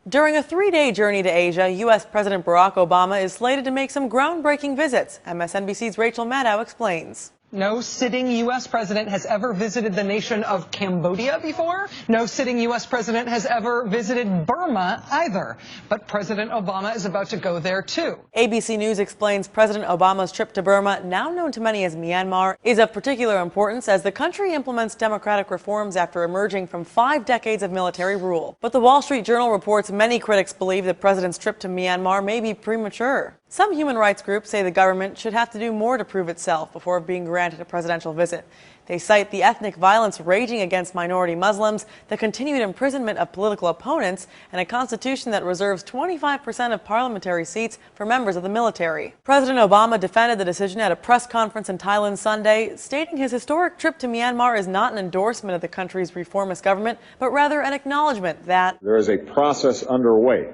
During a three-day journey to Asia, U.S. President Barack Obama is slated to make some groundbreaking visits. MSNBC's Rachel Maddow explains. No sitting U.S. president has ever visited the nation of Cambodia before. No sitting U.S. president has ever visited Burma either. But President Obama is about to go there, too. ABC News explains President Obama's trip to Burma, now known to many as Myanmar, is of particular importance as the country implements democratic reforms after emerging from 5 decades of military rule. But the Wall Street Journal reports many critics believe the president's trip to Myanmar may be premature. Some human rights groups say the government should have to do more to prove itself before being granted a presidential visit. They cite the ethnic violence raging against minority Muslims, the continued imprisonment of political opponents, and a constitution that reserves 25% of parliamentary seats for members of the military. President Obama defended the decision at a press conference in Thailand Sunday, stating his historic trip to Myanmar is not an endorsement of the country's reformist government, but rather an acknowledgement that there is a process underway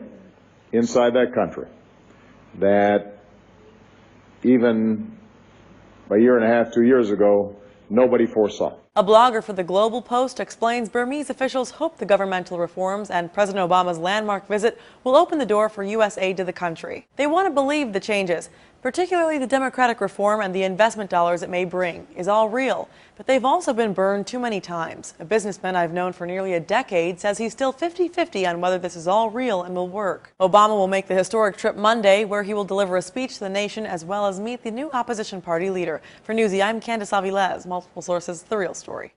inside that country that even a year and a half, 2 years ago, nobody foresaw. A blogger for the Global Post explains Burmese officials hope the governmental reforms and President Obama's landmark visit will open the door for U.S. aid to the country. They want to believe the changes, particularly the democratic reform and the investment dollars it may bring, is all real. But they've also been burned too many times. A businessman I've known for nearly a decade says he's still 50-50 on whether this is all real and will work. Obama will make the historic trip Monday, where he will deliver a speech to the nation as well as meet the new opposition party leader. For Newsy, I'm Candace Aviles. Multiple sources, The Real Story.